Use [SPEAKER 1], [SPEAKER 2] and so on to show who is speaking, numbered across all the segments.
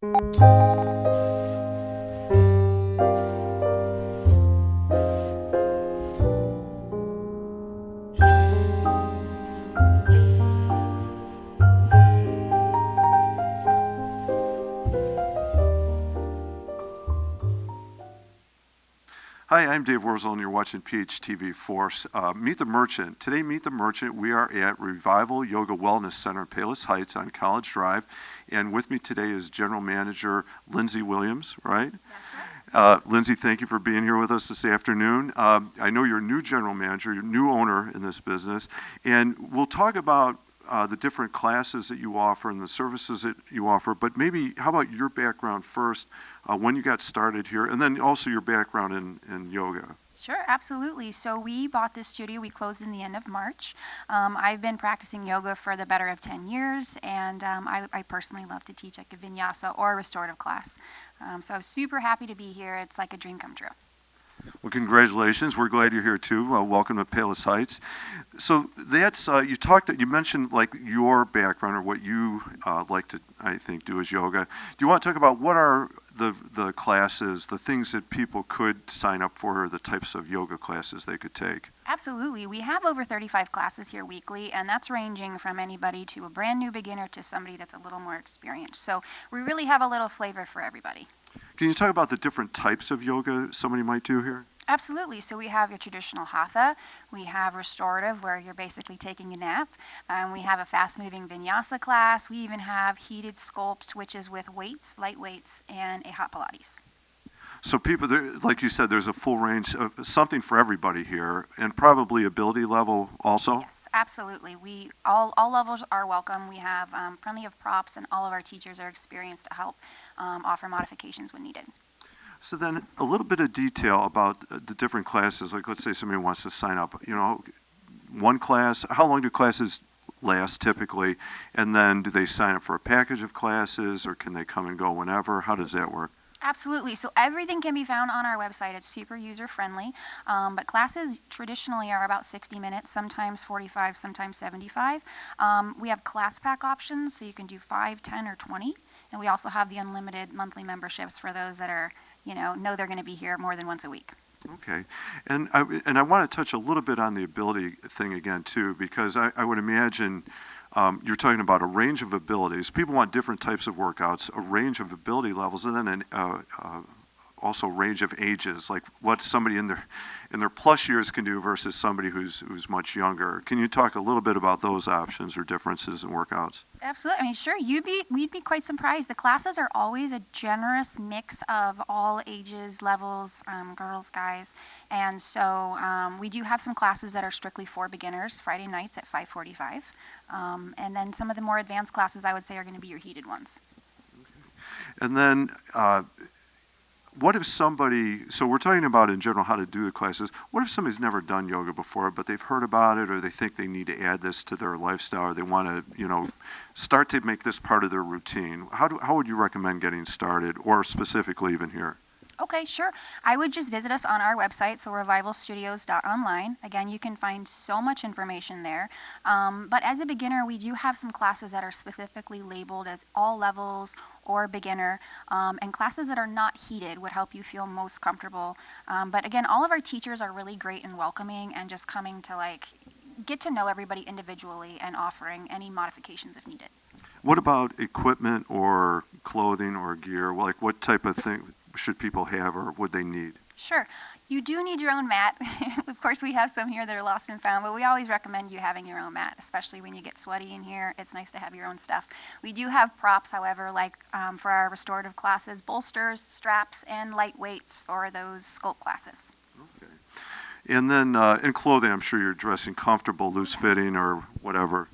[SPEAKER 1] Hi, I'm Dave Wurzel, and you're watching PHTV4. Meet the Merchant. Today, Meet the Merchant, we are at Revival Yoga Wellness Center in Palos Heights on College Drive. And with me today is General Manager Lindsay Williams, right?
[SPEAKER 2] That's right.
[SPEAKER 1] Lindsay, thank you for being here with us this afternoon. I know you're a new general manager, you're a new owner in this business, and we'll talk about the different classes that you offer and the services that you offer, but maybe how about your background first, when you got started here, and then also your background in yoga.
[SPEAKER 2] Sure, absolutely. So we bought this studio. We closed in the end of March. I've been practicing yoga for the better of 10 years, and I personally love to teach like a vinyasa or a restorative class. So I'm super happy to be here. It's like a dream come true.
[SPEAKER 1] Well, congratulations. We're glad you're here too. Welcome to Palos Heights. So that's you mentioned like your background or what you like to, I think, do as yoga. Do you want to talk about what are the classes, the things that people could sign up for, or the types of yoga classes they could take?
[SPEAKER 2] Absolutely. We have over 35 classes here weekly, and that's ranging from anybody to a brand new beginner to somebody that's a little more experienced. So we really have a little flavor for everybody.
[SPEAKER 1] Can you talk about the different types of yoga somebody might do here?
[SPEAKER 2] Absolutely. So we have your traditional hatha, we have restorative where you're basically taking a nap, we have a fast-moving vinyasa class, we even have heated sculpt, which is with weights, light weights, and a hot Pilates.
[SPEAKER 1] So people, like you said, there's a full range of something for everybody here, and probably ability level also?
[SPEAKER 2] Yes, absolutely. All levels are welcome. We have plenty of props, and all of our teachers are experienced to help offer modifications when needed.
[SPEAKER 1] So then a little bit of detail about the different classes. Like let's say somebody wants to sign up, one class, how long do classes last typically? And then do they sign up for a package of classes, or can they come and go whenever? How does that work?
[SPEAKER 2] Absolutely. So everything can be found on our website. It's super user-friendly. But classes traditionally are about 60 minutes, sometimes 45, sometimes 75. We have class pack options, so you can do 5, 10, or 20. And we also have the unlimited monthly memberships for those that are, know they're going to be here more than once a week.
[SPEAKER 1] Okay. And I want to touch a little bit on the ability thing again, too, because I would imagine you're talking about a range of abilities. People want different types of workouts, a range of ability levels, and then also range of ages, like what somebody in their plus years can do versus somebody who's much younger. Can you talk a little bit about those options or differences in workouts?
[SPEAKER 2] Absolutely. I mean, sure. We'd be quite surprised. The classes are always a generous mix of all ages, levels, girls, guys, and so we do have some classes that are strictly for beginners. Friday nights at 5:45, and then some of the more advanced classes I would say are going to be your heated ones.
[SPEAKER 1] Okay. And then. What if somebody, so we're talking about in general how to do the classes, what if somebody's never done yoga before, but they've heard about it, or they think they need to add this to their lifestyle, or they want to, start to make this part of their routine? How would you recommend getting started, or specifically even here?
[SPEAKER 2] Okay, sure. I would just visit us on our website, so revivalstudios.online. Again, you can find so much information there. But as a beginner, we do have some classes that are specifically labeled as all levels or beginner, and classes that are not heated would help you feel most comfortable. But again, all of our teachers are really great and welcoming and just coming to get to know everybody individually and offering any modifications if needed.
[SPEAKER 1] What about equipment or clothing or gear? Like what type of thing should people have, or would they need?
[SPEAKER 2] Sure. You do need your own mat. Of course, we have some here that are lost and found, but we always recommend you having your own mat, especially when you get sweaty in here. It's nice to have your own stuff. We do have props, however, like for our restorative classes, bolsters, straps, and light weights for those sculpt classes.
[SPEAKER 1] Okay. And then in clothing, I'm sure you're dressing comfortable, loose fitting, or whatever.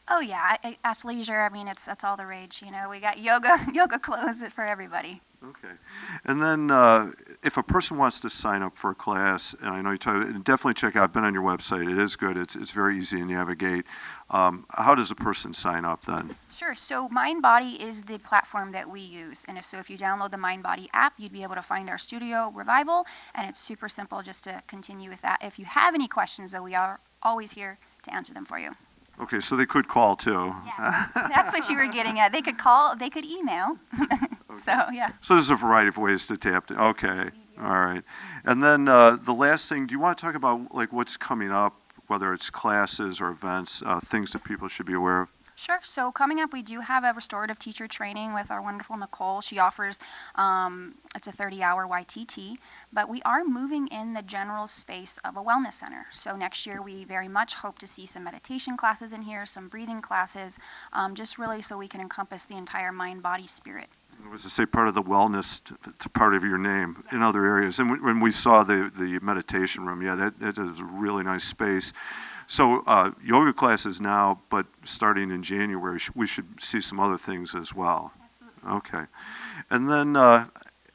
[SPEAKER 2] Oh yeah, athleisure. I mean, it's all the rage. We got yoga clothes for everybody.
[SPEAKER 1] Okay. And then if a person wants to sign up for a class, and I know definitely check out, I've been on your website, it is good, it's very easy to navigate. How does a person sign up then?
[SPEAKER 2] Sure. So MindBody is the platform that we use. And if you download the MindBody app, you'd be able to find our studio Revival, and it's super simple just to continue with that. If you have any questions, though, we are always here to answer them for you.
[SPEAKER 1] Okay, so they could call too.
[SPEAKER 2] Yes, that's what you were getting at. They could call, they could email. So, yeah.
[SPEAKER 1] So there's a variety of ways to tap. Okay, all right. And then the last thing, do you want to talk about like what's coming up, whether it's classes or events, things that people should be aware of?
[SPEAKER 2] Sure. So coming up, we do have a restorative teacher training with our wonderful Nicole. She offers, it's a 30-hour YTT, but we are moving in the general space of a wellness center. So next year, we very much hope to see some meditation classes in here, some breathing classes, just really so we can encompass the entire mind, body, spirit.
[SPEAKER 1] It was to say part of the wellness to part of your name in other areas. And when we saw the meditation room, yeah, that is a really nice space. So yoga classes now, but starting in January, we should see some other things as well.
[SPEAKER 2] Absolutely.
[SPEAKER 1] Okay. And then, I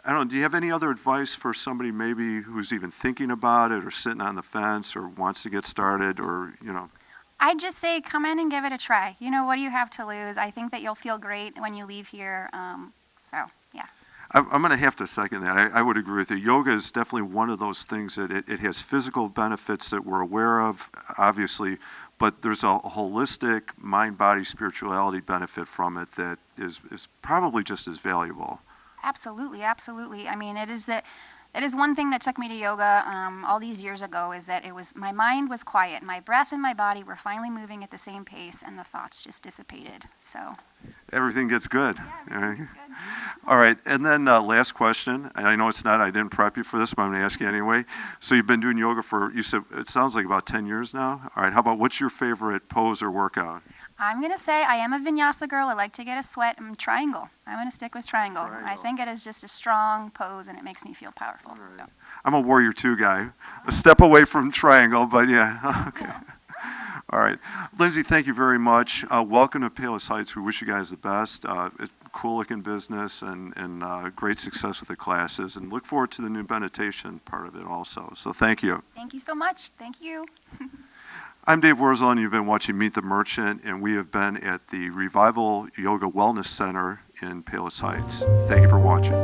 [SPEAKER 1] don't know, do you have any other advice for somebody maybe who's even thinking about it or sitting on the fence or wants to get started or, you know?
[SPEAKER 2] I'd just say come in and give it a try. You know, what do you have to lose? I think that you'll feel great when you leave here. So, yeah.
[SPEAKER 1] I'm going to have to second that. I would agree with you. Yoga is definitely one of those things that it has physical benefits that we're aware of, obviously, but there's a holistic mind, body, spirituality benefit from it that is probably just as valuable.
[SPEAKER 2] Absolutely, absolutely. I mean, it is one thing that took me to yoga all these years ago is that my mind was quiet. My breath and my body were finally moving at the same pace, and the thoughts just dissipated. So
[SPEAKER 1] Everything gets good.
[SPEAKER 2] yeah, everything's good.
[SPEAKER 1] All right, and then last question, and I know I didn't prep you for this, but I'm going to ask you anyway. So you've been doing yoga for, you said, it sounds like about 10 years now? All right, how about what's your favorite pose or workout?
[SPEAKER 2] I'm going to say I am a vinyasa girl. I like to get a sweat. Triangle. I'm going to stick with triangle. I think it is just a strong pose, and it makes me feel powerful.
[SPEAKER 1] Right.
[SPEAKER 2] So.
[SPEAKER 1] I'm a warrior two guy. A step away from triangle, but yeah. Okay. All right. Lindsay, thank you very much. Welcome to Palos Heights. We wish you guys the best. It's cool looking business and great success with the classes, and look forward to the new meditation part of it also. So thank you.
[SPEAKER 2] Thank you so much. Thank you.
[SPEAKER 1] I'm Dave Wurzel, and you've been watching Meet the Merchant, and we have been at the Revival Yoga Wellness Center in Palos Heights. Thank you for watching.